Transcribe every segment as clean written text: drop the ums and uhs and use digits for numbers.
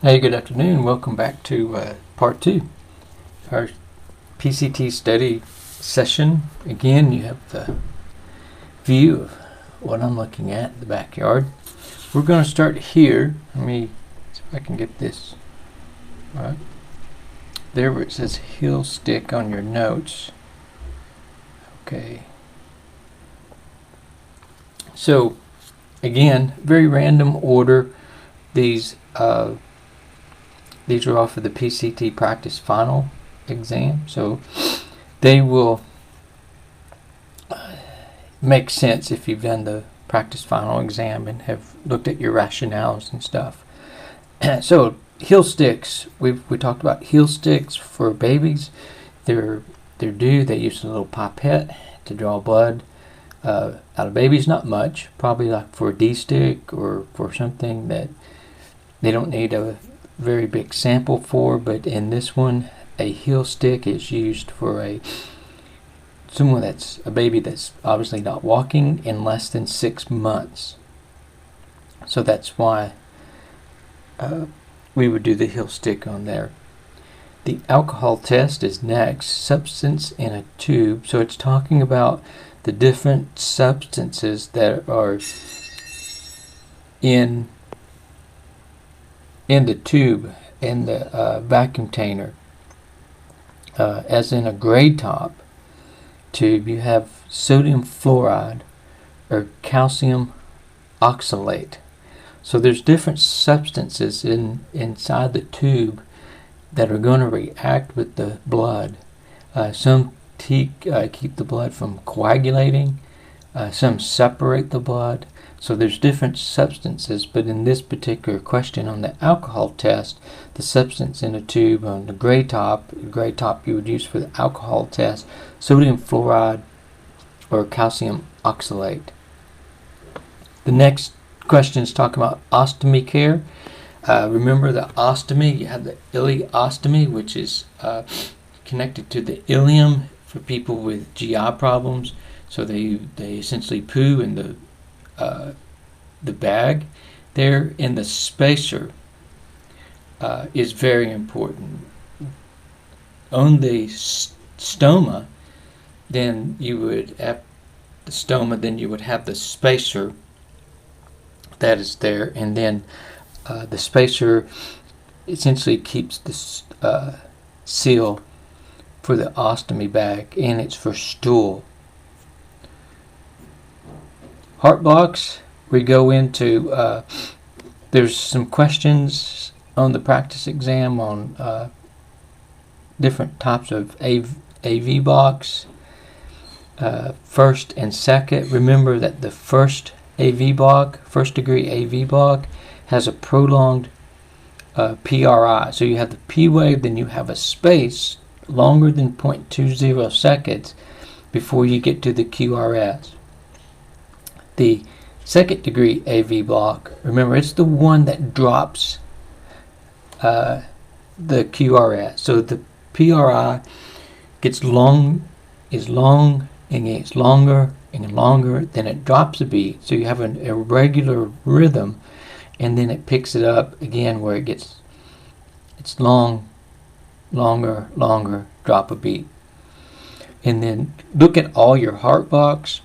Hey, good afternoon. Welcome back to part 2, our PCT study session. Again, you have the view of what I'm looking at in the backyard. We're going to start here. Let me see if I can get this right. There where it says heel stick on your notes. Okay. So, again, very random order. These are off of the PCT practice final exam, so they will make sense if you've done the practice final exam and have looked at your rationales and stuff. So heel sticks, we talked about heel sticks for babies. They're due. They use a little pipette to draw blood out of babies. Not much, probably like for a D stick or for something that they don't need a very big sample for, but in this one, a heel stick is used for someone that's a baby that's obviously not walking in less than 6 months. So that's why we would do the heel stick on there. The alcohol test is next. Substance in a tube. So it's talking about the different substances that are in the tube, in the vacuum container. As in a gray top tube, you have sodium fluoride or calcium oxalate. So there's different substances inside the tube that are going to react with the blood. Some keep the blood from coagulating. Some separate the blood. So there's different substances, but in this particular question on the alcohol test, the substance in a tube on the gray top you would use for the alcohol test, sodium fluoride or calcium oxalate. The next question is talking about ostomy care. Remember the ostomy, you have the ileostomy, which is connected to the ileum for people with GI problems. So they essentially poo in the bag there, and the spacer is very important. On the stoma, then you would have the spacer that is there, and then the spacer essentially keeps the seal for the ostomy bag, and it's for stool. Heart box, we go into, there's some questions on the practice exam on different types of AV box, first and second. Remember that the first degree AV block, has a prolonged PRI. So you have the P wave, then you have a space longer than 0.20 seconds before you get to the QRS. The second degree AV block, remember, it's the one that drops the QRS. So the PRI is long and gets longer and longer, then it drops a beat. So you have an irregular rhythm, and then it picks it up again where it's longer, drop a beat. And then look at all your heart box.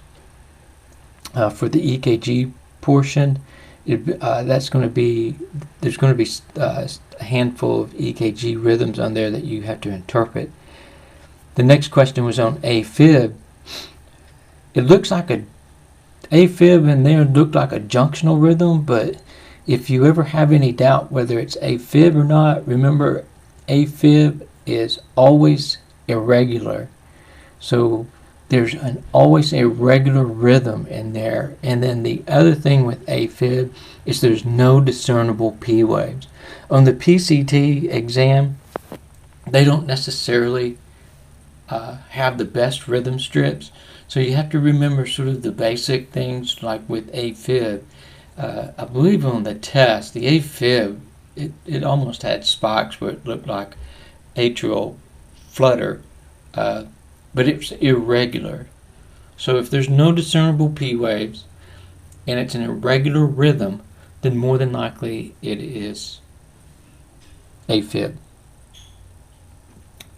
For the EKG portion, there's going to be a handful of EKG rhythms on there that you have to interpret. The next question was on AFib. It looks like AFib in there looked like a junctional rhythm, but if you ever have any doubt whether it's AFib or not, remember AFib is always irregular. So there's always a regular rhythm in there. And then the other thing with AFib is there's no discernible P waves. On the PCT exam, they don't necessarily have the best rhythm strips. So you have to remember sort of the basic things like with AFib. I believe on the test, the AFib, it almost had spikes where it looked like atrial flutter. But it's irregular. So if there's no discernible P waves and it's an irregular rhythm, then more than likely it is AFib.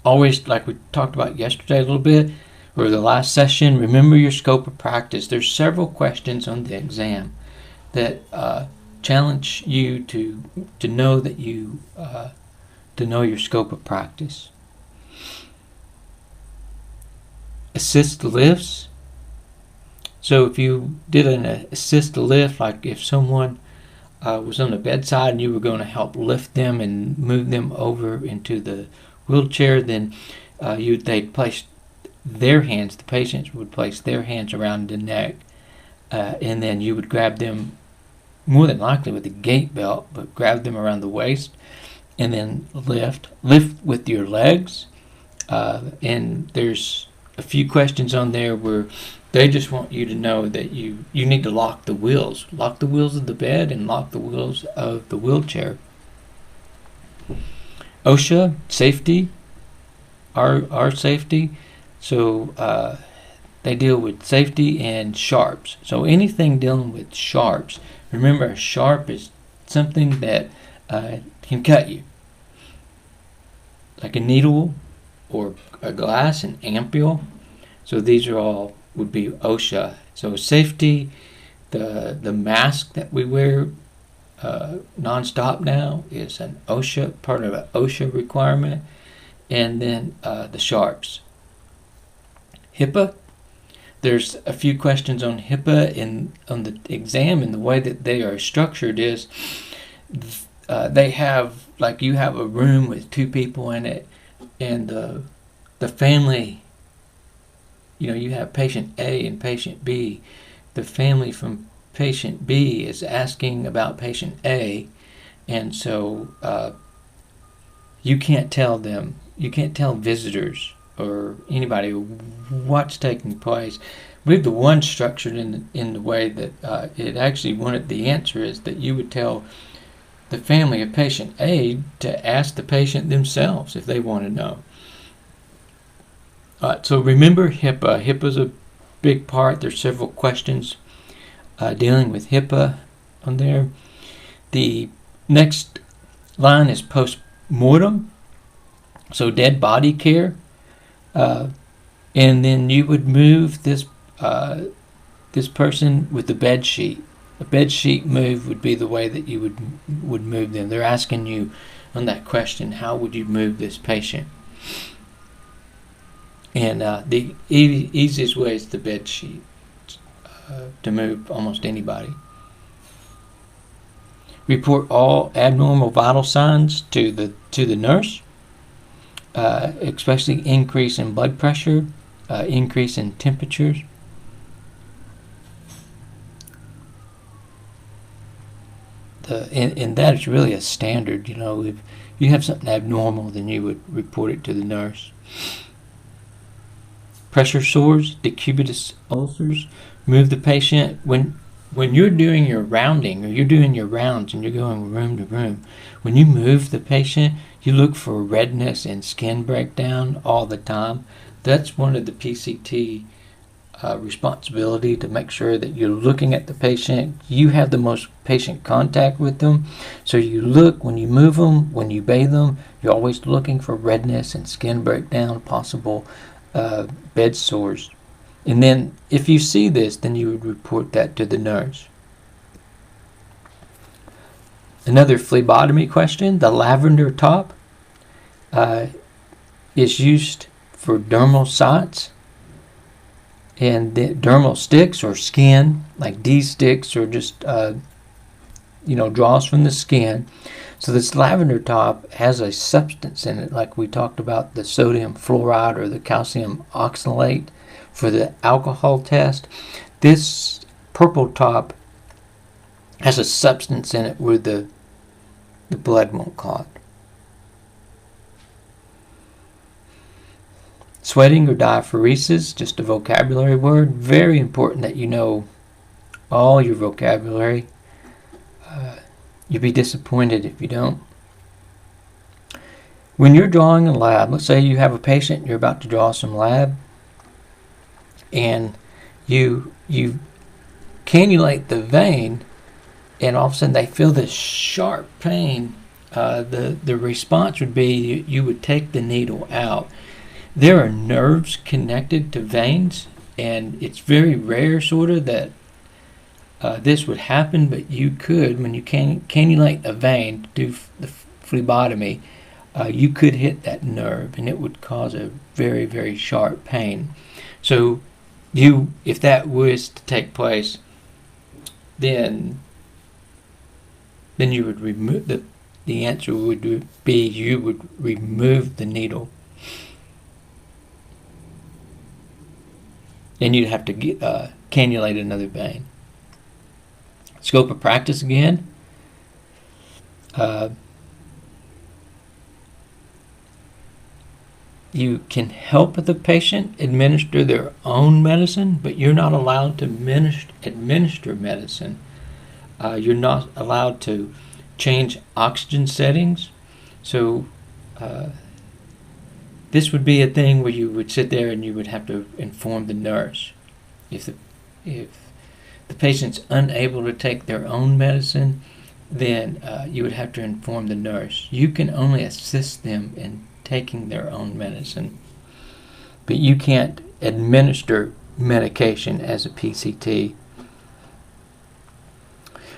Always, like we talked about yesterday a little bit, or the last session, remember your scope of practice. There's several questions on the exam that challenge you to know that you to know your scope of practice. Assist lifts. So if you did an assist lift, like if someone was on the bedside and you were going to help lift them and move them over into the wheelchair, then they'd place their hands, the patients would place their hands around the neck, and then you would grab them, more than likely with a gait belt, but grab them around the waist and then lift with your legs. And there's a few questions on there where they just want you to know that you need to lock the wheels of the bed and lock the wheels of the wheelchair. Osha Safety, our safety. So they deal with safety and sharps. So anything dealing with sharps, remember a sharp is something that can cut you. Like a needle or a glass, an ampule. So these are all would be OSHA. So safety, the mask that we wear non-stop now is an OSHA, part of an OSHA requirement. And then the sharps. Hipaa, there's a few questions on Hipaa on the exam, and the way that they are structured is they have, like you have a room with two people in it, and the family, you have patient A and patient B. The family from patient B is asking about patient A, and so you can't tell visitors or anybody what's taking place. We have the one structured in the way that it actually wanted, the answer is that you would tell the family of patient A to ask the patient themselves if they want to know. So remember Hipaa. Hipaa's a big part. There's several questions dealing with Hipaa on there. The next line is post-mortem. So dead body care, and then you would move this person with the bed sheet. A bed sheet move would be the way that you would move them. They're asking you on that question, how would you move this patient? And the easiest way is the bed sheet to move almost anybody. Report all abnormal vital signs to the nurse. Especially increase in blood pressure, increase in temperatures. And that is really a standard. If you have something abnormal, then you would report it to the nurse. Pressure sores, decubitus ulcers. Move the patient when you're doing your rounding, or you're doing your rounds and you're going room to room. When you move the patient, you look for redness and skin breakdown all the time. That's one of the PCT responsibility, to make sure that you're looking at the patient. You have the most patient contact with them. So you look, when you move them, when you bathe them, you're always looking for redness and skin breakdown, possible bed sores. And then if you see this, then you would report that to the nurse. Another phlebotomy question. The lavender top is used for dermal sites, and the dermal sticks or skin, like D sticks, or just draws from the skin. So this lavender top has a substance in it, like we talked about the sodium fluoride or the calcium oxalate for the alcohol test. This purple top has a substance in it where the blood won't clot. Sweating or diaphoresis, just a vocabulary word. Very important that you know all your vocabulary. You'll be disappointed if you don't. When you're drawing a lab, let's say you have a patient and you're about to draw some lab, and you cannulate the vein, and all of a sudden they feel this sharp pain the response would be you would take the needle out. There are nerves connected to veins, and it's very rare sort of that this would happen, but you could, when you cannulate a vein to do the phlebotomy, you could hit that nerve, and it would cause a very, very sharp pain. So if that was to take place, then you would remove the answer would be you would remove the needle, and you'd have to cannulate another vein. Scope of practice again. You can help the patient administer their own medicine, but you're not allowed to administer medicine. You're not allowed to change oxygen settings. So this would be a thing where you would sit there and you would have to inform the nurse. If the patient's unable to take their own medicine, then you would have to inform the nurse. You can only assist them in taking their own medicine, but you can't administer medication as a PCT.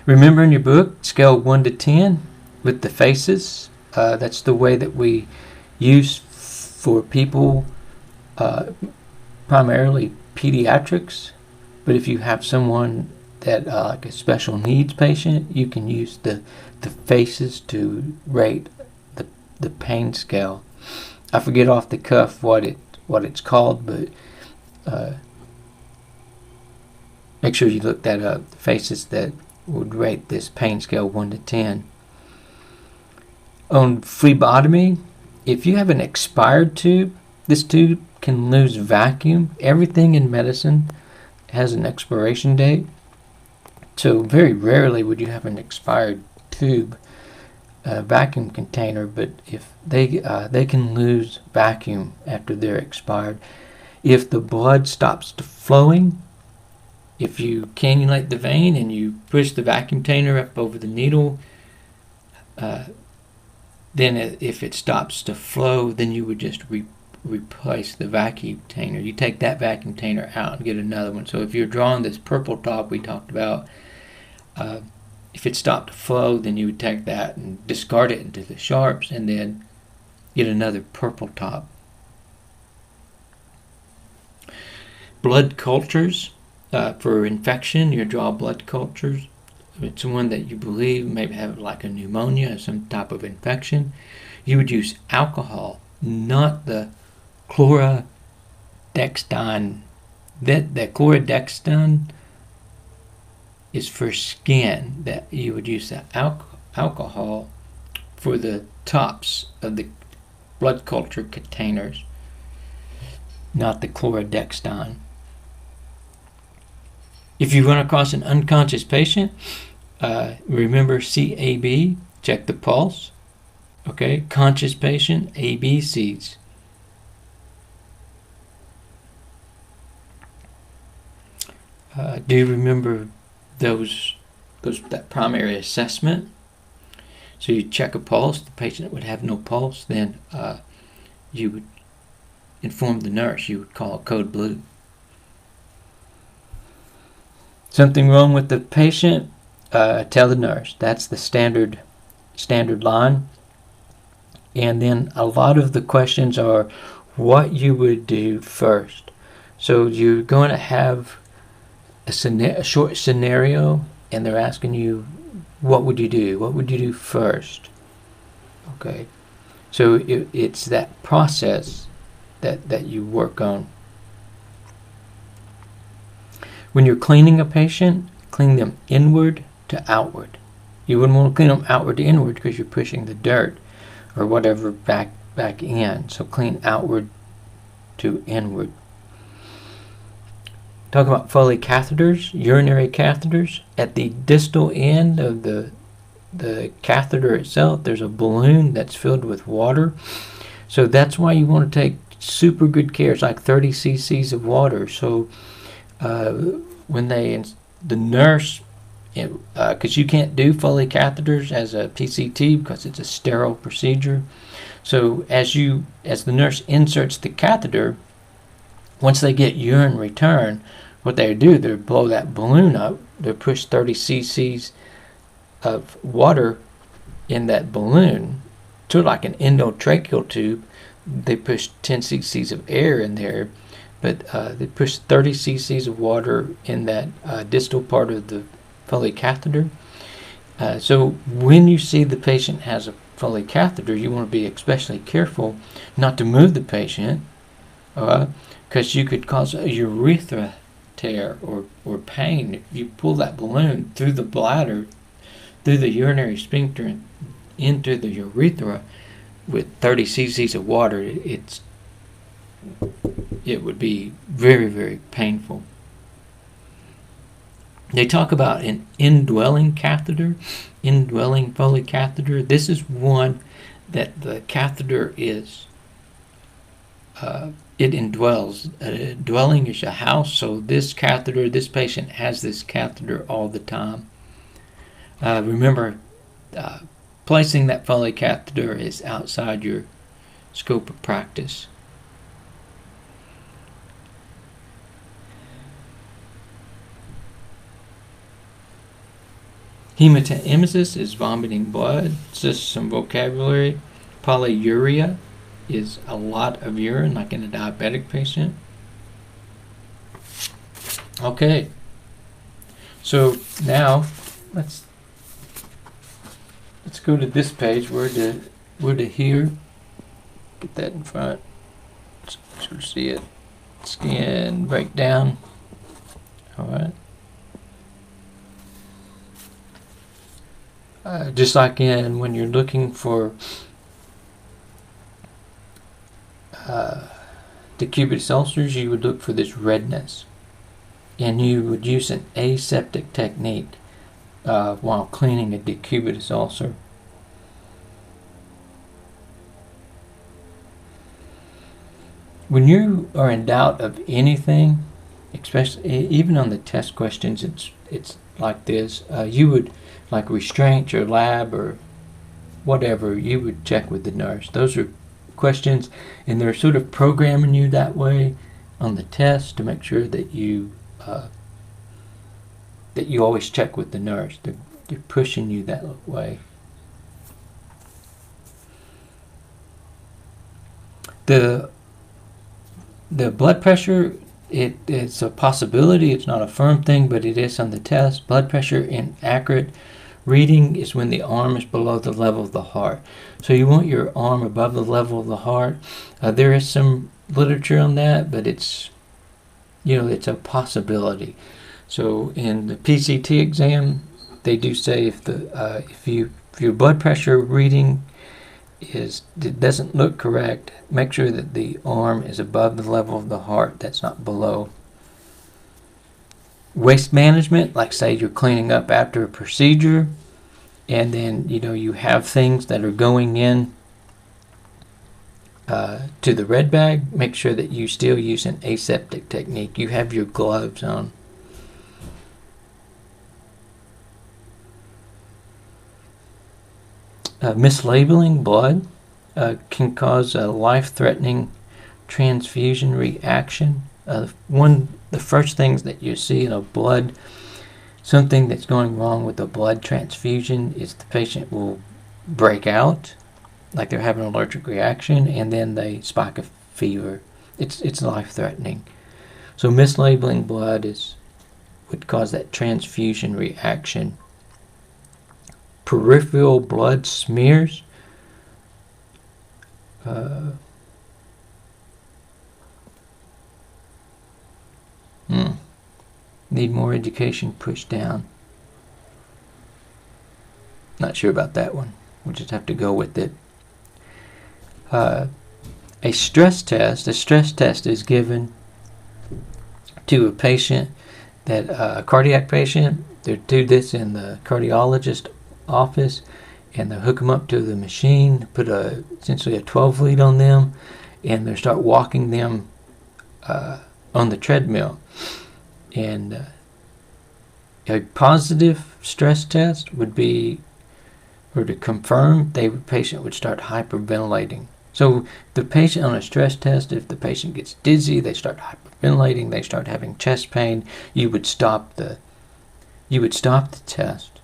Remember in your book, scale 1 to 10 with the faces. That's the way that we use for people, primarily pediatrics. But if you have someone that like a special needs patient, you can use the faces to rate the pain scale. I forget off the cuff what it's called, but make sure you look that up. The faces that would rate this pain scale 1 to 10. On phlebotomy, if you have an expired tube, this tube can lose vacuum. Everything in medicine has an expiration date, so very rarely would you have an expired tube, vacuum container, but if they can lose vacuum after they're expired. If the blood stops flowing, if you cannulate the vein and you push the vacuum container up over the needle, then if it stops to flow, then you would just replace the vacuum container. You take that vacuum container out and get another one. So if you're drawing this purple top we talked about, if it stopped to flow, then you would take that and discard it into the sharps and then get another purple top. Blood cultures. For infection, you draw blood cultures. If it's someone that you believe may have like a pneumonia or some type of infection, you would use alcohol, not the chlorodextine. The chlorodextine is for skin. That you would use the alcohol for the tops of the blood culture containers, not the chlorodextine. If you run across an unconscious patient, remember CAB, check the pulse. Okay, conscious patient, ABCs. Do you remember that primary assessment? So you check a pulse. The patient would have no pulse, then you would inform the nurse. You would call code blue. Something wrong with the patient, tell the nurse. That's the standard line. And then a lot of the questions are what you would do first. So you're going to have a short scenario, and they're asking you, what would you do? What would you do first? Okay. So it's that process that you work on. When you're cleaning a patient, clean them inward to outward. You wouldn't want to clean them outward to inward because you're pushing the dirt or whatever back in. So clean outward to inward. Talk about Foley catheters, urinary catheters. At the distal end of the catheter itself, there's a balloon that's filled with water. So that's why you want to take super good care. It's like 30 cc's of water. So when the nurse because you can't do Foley catheters as a PCT because it's a sterile procedure. So as the nurse inserts the catheter, once they get urine return, what they do, they blow that balloon up. They push 30 cc's of water in that balloon, sort of like an endotracheal tube. They push 10 cc's of air in there, but they push 30 cc's of water in that distal part of the Foley catheter. So when you see the patient has a Foley catheter, you want to be especially careful not to move the patient, because you could cause a urethra tear or pain. If you pull that balloon through the bladder, through the urinary sphincter and into the urethra with 30 cc's of water, it would be very, very painful. They talk about an indwelling catheter, indwelling Foley catheter. This is one that the catheter is, it indwells. A dwelling is a house, so this patient has this catheter all the time. Remember, placing that Foley catheter is outside your scope of practice. Hematemesis is vomiting blood. Just some vocabulary. Polyuria is a lot of urine, like in a diabetic patient. Okay, so now let's go to this page. Where to here. Get that in front. So see it. Skin breakdown. All right. Just like when you're looking for decubitus ulcers, you would look for this redness, and you would use an aseptic technique while cleaning a decubitus ulcer. When you are in doubt of anything, especially even on the test questions, it's like this. You would, like restraints or lab or whatever, you would check with the nurse. Those are questions, and they're sort of programming you that way on the test to make sure that you always check with the nurse. They're pushing you that way. The blood pressure, it's a possibility. It's not a firm thing, but it is on the test. Blood pressure inaccurate reading is when the arm is below the level of the heart. So you want your arm above the level of the heart. There is some literature on that, but it's a possibility. So in the PCT exam, they do say if your blood pressure reading it doesn't look correct, make sure that the arm is above the level of the heart. That's not below. Waste management, like say you're cleaning up after a procedure, and then you have things that are going in to the red bag. Make sure that you still use an aseptic technique. You have your gloves on. Mislabeling blood can cause a life-threatening transfusion reaction. The first things that you see in a blood, something that's going wrong with the blood transfusion, is the patient will break out, like they're having an allergic reaction, and then they spike a fever. It's life-threatening. So mislabeling blood would cause that transfusion reaction. Peripheral blood smears. Need more education, pushed down. Not sure about that one. We'll just have to go with it. A stress test is given to a patient, a cardiac patient. They do this in the cardiologist office, and they hook them up to the machine, put essentially a 12 lead on them, and they start walking them on the treadmill. And A positive stress test would be, or to confirm, the patient would start hyperventilating. So the patient on a stress test, if the patient gets dizzy, they start hyperventilating, they start having chest pain, you would stop the test.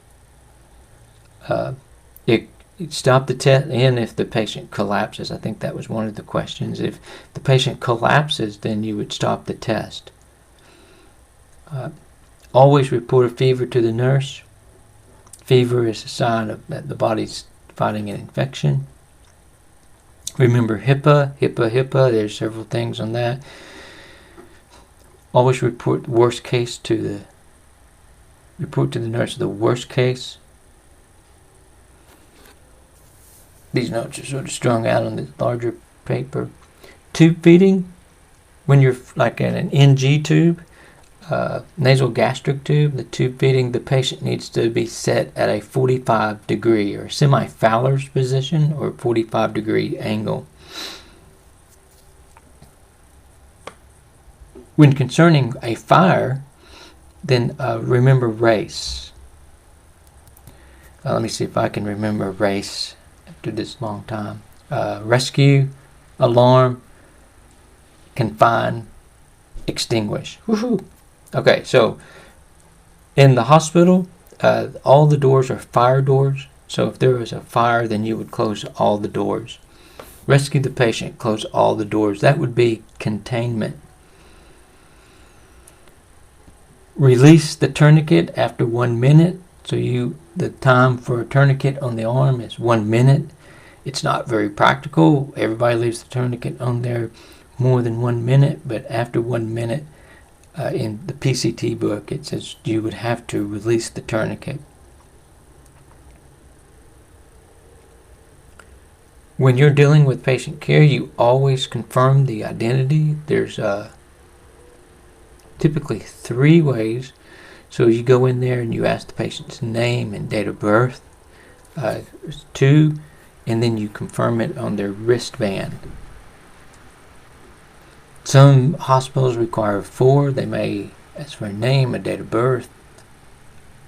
Stop the test, and if the patient collapses, I think that was one of the questions. If the patient collapses, then you would stop the test. Always report a fever to the nurse. Fever is a sign that the body's fighting an infection. Remember Hipaa. There's several things on that. Always report the worst case to the nurse the worst case. These notes are sort of strung out on the larger paper. Tube feeding, when you're like in an NG tube, nasal gastric tube, the tube feeding, the patient needs to be set at a 45 degree or semi-Fowler's position or 45 degree angle. When concerning a fire, then remember RACE. Let me see if I can remember RACE after this long time. Rescue, alarm, confine, extinguish. Woohoo! Okay, so in the hospital, all the doors are fire doors. So if there was a fire, then you would close all the doors. Rescue the patient, close all the doors. That would be containment. Release the tourniquet after 1 minute. So the time for a tourniquet on the arm is 1 minute. It's not very practical. Everybody leaves the tourniquet on there more than 1 minute, but after 1 minute, in the PCT book, it says you would have to release the tourniquet. When you're dealing with patient care, you always confirm the identity. There's typically 3 ways. So you go in there and you ask the patient's name and date of birth. 2, and then you confirm it on their wristband. Some hospitals require 4. They may ask for a name, a date of birth,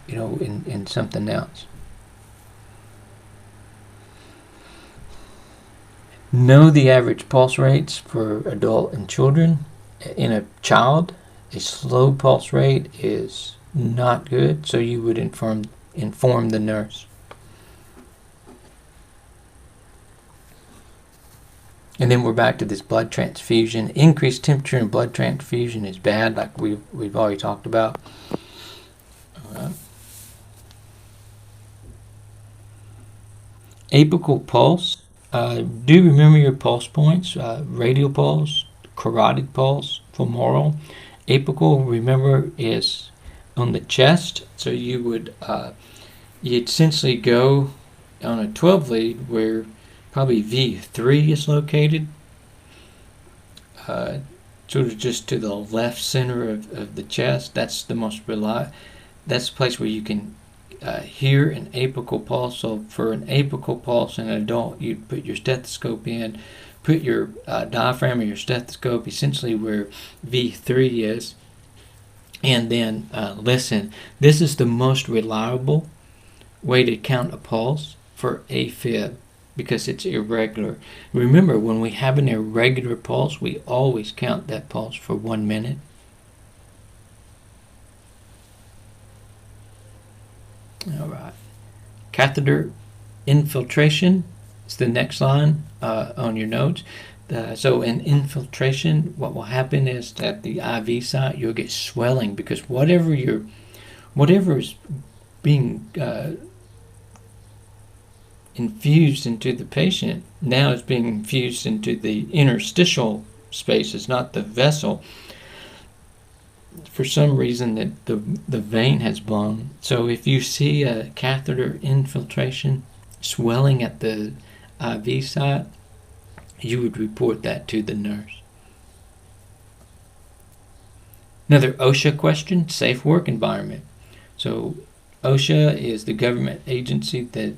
and something else. Know the average pulse rates for adult and children. In a child, a slow pulse rate is not good, so you would inform the nurse. And then we're back to this blood transfusion. Increased temperature in blood transfusion is bad, like we've already talked about. Apical pulse. Do remember your pulse points. Radial pulse, carotid pulse, femoral. Apical, remember, is on the chest. So you'd essentially go on a 12 lead where probably V3 is located, sort of just to the left center of the chest. That's the most that's the place where you can hear an apical pulse. So for an apical pulse in an adult, you'd put your stethoscope in, put your diaphragm or your stethoscope essentially where V3 is, and then listen. This is the most reliable way to count a pulse for AFib, because it's irregular. Remember, when we have an irregular pulse, we always count that pulse for 1 minute. All right. Catheter infiltration is the next line on your notes. So in infiltration, what will happen is that the IV site, you'll get swelling, because whatever is being infused into the patient now is being infused into the interstitial spaces, not the vessel. For some reason that the vein has blown. So if you see a catheter infiltration, swelling at the IV site, you would report that to the nurse. Another OSHA question, safe work environment. So OSHA is the government agency that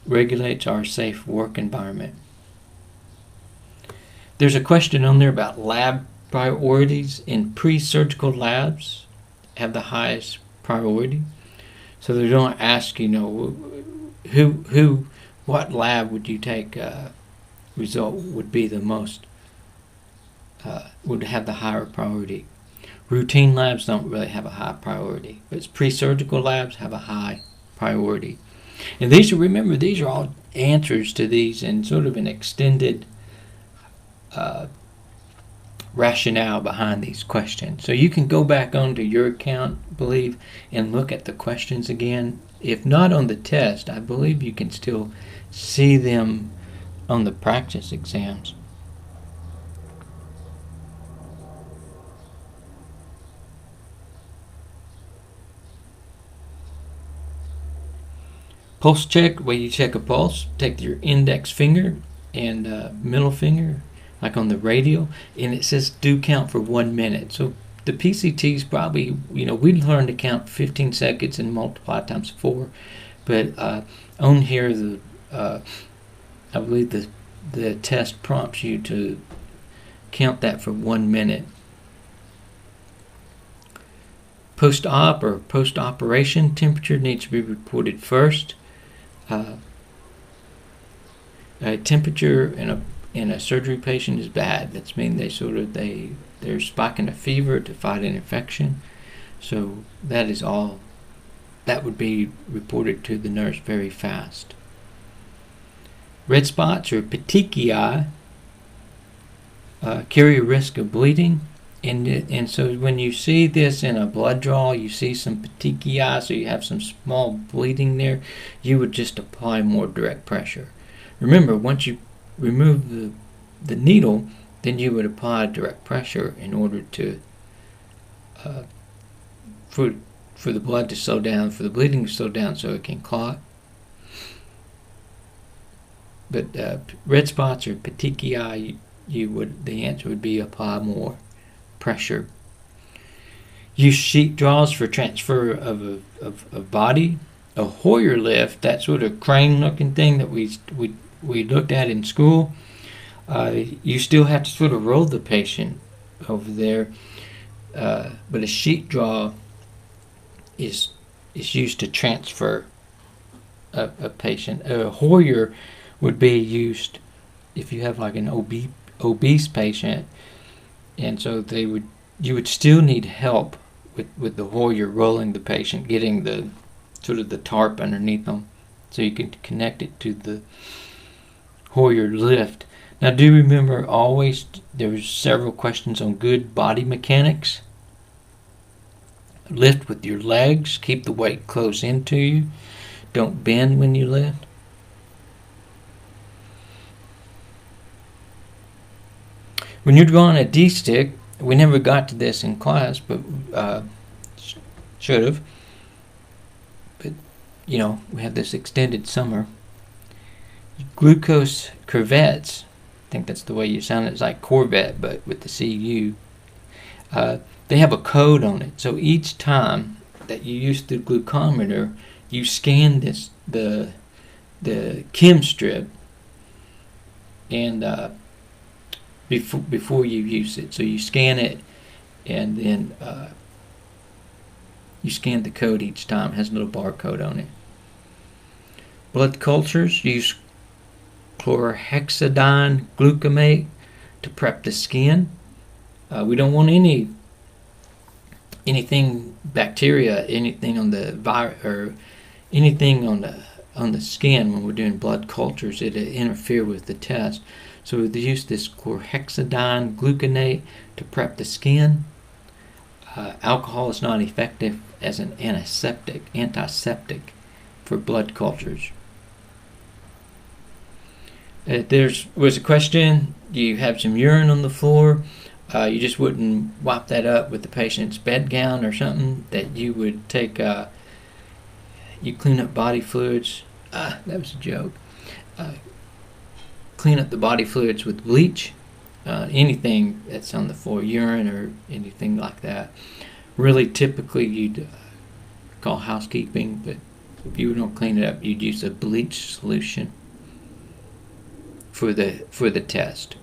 regulates our safe work environment. There's a question on there about lab priorities. In pre-surgical labs have the highest priority. So they don't ask, what lab would you take result would be the most, would have the higher priority. Routine labs don't really have a high priority, but pre-surgical labs have a high priority. And remember, these are all answers to these and sort of an extended rationale behind these questions. So you can go back onto your account, I believe, and look at the questions again. If not on the test, I believe you can still see them on the practice exams. Pulse check, where you check a pulse, take your index finger and middle finger, like on the radial, and it says do count for 1 minute. So the PCT is probably, we learned to count 15 seconds and multiply times 4. But on here, I believe the test prompts you to count that for 1 minute. Post-op or post-operation temperature needs to be reported first. Temperature in a surgery patient is bad. That means they're spiking a fever to fight an infection. So that is all. That would be reported to the nurse very fast. Red spots or petechiae carry a risk of bleeding. And so when you see this in a blood draw, you see some petechiae, so you have some small bleeding there, you would just apply more direct pressure. Remember, once you remove the needle, then you would apply direct pressure in order to for the blood to slow down, for the bleeding to slow down so it can clot. But red spots or petechiae, the answer would be apply more pressure. Use sheet draws for transfer of body. A Hoyer lift, that sort of crane looking thing that we looked at in school, you still have to sort of roll the patient over there, but a sheet draw is used to transfer a patient. A Hoyer would be used if you have like an obese patient, and so you would still need help with the Hoyer rolling the patient, getting the sort of the tarp underneath them so you can connect it to the Hoyer lift. Now do remember always there's several questions on good body mechanics. Lift with your legs, keep the weight close into you, don't bend when you lift. When you're drawing a D-stick, we never got to this in class, but should have. But, we had this extended summer. Glucose crevettes, I think that's the way you sound it. It's like Corvette, but with the CU. They have a code on it. So each time that you use the glucometer, you scan the chem strip and before you use it. So you scan it and then you scan the code each time. It has a little barcode on it. Blood cultures, use chlorhexidine gluconate to prep the skin. We don't want anything bacteria, anything on the virus or anything on the skin when we're doing blood cultures. It interfere with the test. So they use this chlorhexidine gluconate to prep the skin. Alcohol is not effective as an antiseptic for blood cultures. There was a question, you have some urine on the floor, you just wouldn't wipe that up with the patient's bedgown or something, that you would take, you clean up body fluids, that was a joke, clean up the body fluids with bleach, anything that's on the floor, urine or anything like that. Really typically you'd call housekeeping, but if you don't clean it up, you'd use a bleach solution for the test.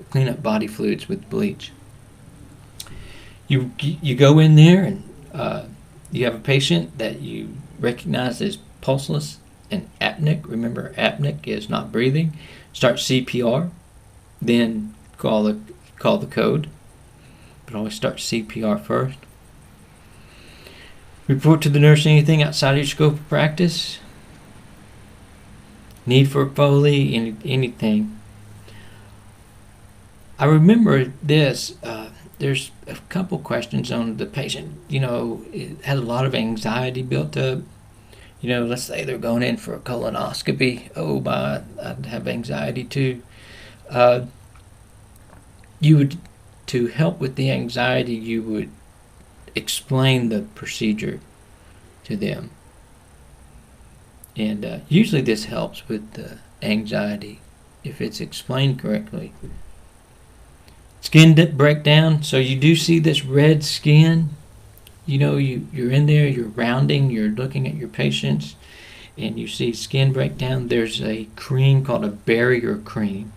Clean up body fluids with bleach. You go in there and you have a patient that you recognize as pulseless and apneic. Remember, apneic is not breathing. Start CPR, then call the code, but always start CPR first. Report to the nurse anything outside of your scope of practice. Need for Foley, anything. I remember this. There's a couple questions on the patient. It has a lot of anxiety built up. Let's say they're going in for a colonoscopy. Oh, my, I'd have anxiety too. To help with the anxiety, you would explain the procedure to them. And usually this helps with the anxiety if it's explained correctly. Skin breakdown. So you do see this red skin. You're in there, you're rounding, you're looking at your patients, and you see skin breakdown. There's a cream called a barrier cream.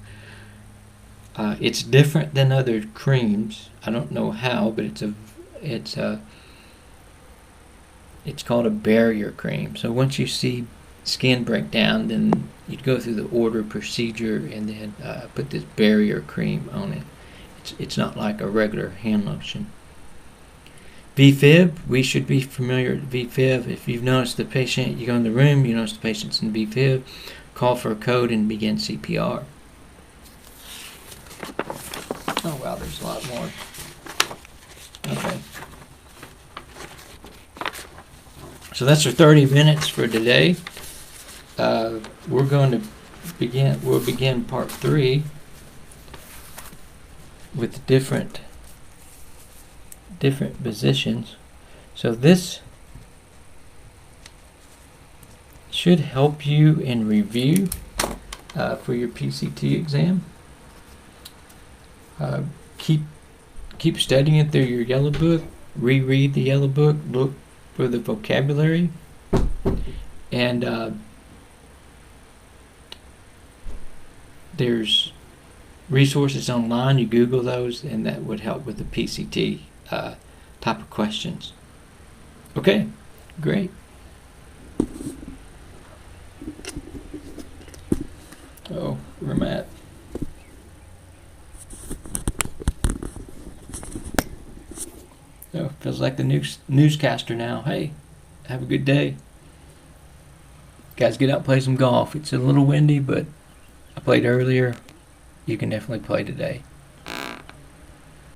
It's different than other creams. I don't know how, but it's called a barrier cream. So once you see skin breakdown, then you'd go through the order procedure and then put this barrier cream on it. It's not like a regular hand lotion. VFib, we should be familiar with VFib. If you've noticed the patient, you go in the room, you notice the patient's in VFib, call for a code and begin CPR. Oh wow, there's a lot more. Okay. So that's our 30 minutes for today. We're going to we'll begin part 3 with different positions. So this should help you in review for your PCT exam. Keep studying it through your yellow book. Reread the yellow book. Look for the vocabulary. And there's resources online. You Google those, and that would help with the PCT type of questions. Okay, great. Oh, where am I at? Oh, feels like the newscaster now. Hey, have a good day. Guys, get out and play some golf. It's a little windy, but I played earlier. You can definitely play today.